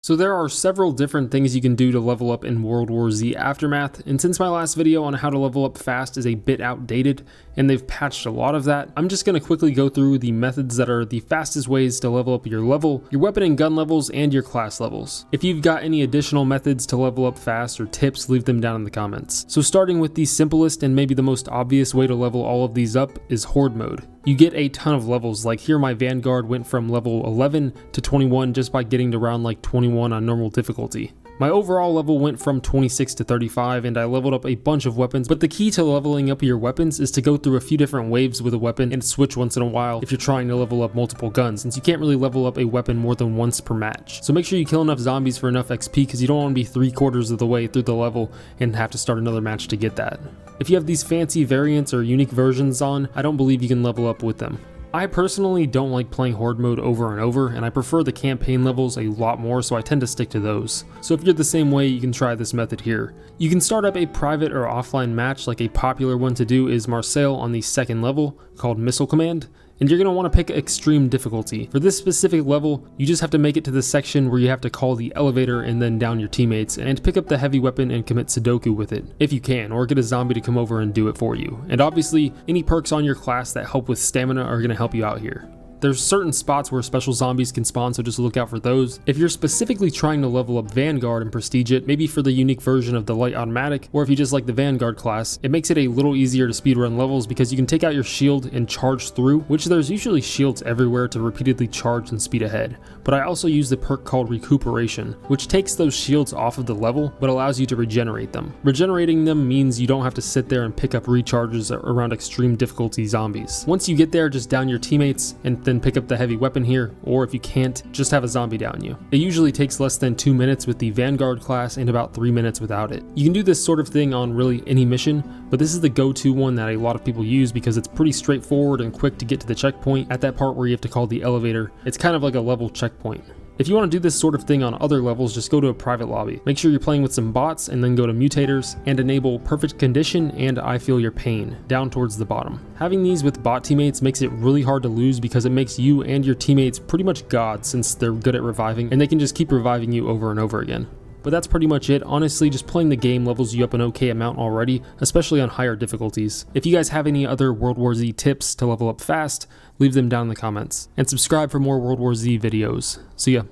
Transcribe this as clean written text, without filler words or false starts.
So there are several different things you can do to level up in World War Z Aftermath, and since my last video on how to level up fast is a bit outdated, and they've patched a lot of that, I'm just going to quickly go through the methods that are the fastest ways to level up your level, your weapon and gun levels, and your class levels. If you've got any additional methods to level up fast or tips, leave them down in the comments. So starting with the simplest and maybe the most obvious way to level all of these up is Horde mode. You get a ton of levels, like here my Vanguard went from level 11 to 21 just by getting to round like 21 on normal difficulty. My overall level went from 26 to 35 and I leveled up a bunch of weapons, but the key to leveling up your weapons is to go through a few different waves with a weapon and switch once in a while if you're trying to level up multiple guns, since you can't really level up a weapon more than once per match. So make sure you kill enough zombies for enough XP, because you don't want to be 3/4 of the way through the level and have to start another match to get that. If you have these fancy variants or unique versions on, I don't believe you can level up with them. I personally don't like playing Horde mode over and over, and I prefer the campaign levels a lot more, so I tend to stick to those. So if you're the same way, you can try this method here. You can start up a private or offline match. Like a popular one to do is Marseille on the 2nd level called Missile Command, and you're going to want to pick extreme difficulty. For this specific level, you just have to make it to the section where you have to call the elevator and then down your teammates, and pick up the heavy weapon and commit Sudoku with it, if you can, or get a zombie to come over and do it for you. And obviously, any perks on your class that help with stamina are going to help you out here. There's certain spots where special zombies can spawn, so just look out for those. If you're specifically trying to level up Vanguard and prestige it, maybe for the unique version of the light automatic, or if you just like the Vanguard class, it makes it a little easier to speedrun levels because you can take out your shield and charge through, which there's usually shields everywhere to repeatedly charge and speed ahead. But I also use the perk called Recuperation, which takes those shields off of the level, but allows you to regenerate them. Regenerating them means you don't have to sit there and pick up recharges around extreme difficulty zombies. Once you get there, just down your teammates, and then pick up the heavy weapon here, or if you can't, just have a zombie down you. It usually takes less than 2 minutes with the Vanguard class and about 3 minutes without it. You can do this sort of thing on really any mission, but this is the go-to one that a lot of people use because it's pretty straightforward and quick to get to the checkpoint at that part where you have to call the elevator. It's kind of like a level checkpoint. If you want to do this sort of thing on other levels, just go to a private lobby. Make sure you're playing with some bots and then go to mutators and enable perfect condition and I feel your pain down towards the bottom. Having these with bot teammates makes it really hard to lose because it makes you and your teammates pretty much gods, since they're good at reviving and they can just keep reviving you over and over again. But that's pretty much it. Honestly, just playing the game levels you up an okay amount already, especially on higher difficulties. If you guys have any other World War Z tips to level up fast, leave them down in the comments. And subscribe for more World War Z videos. See ya.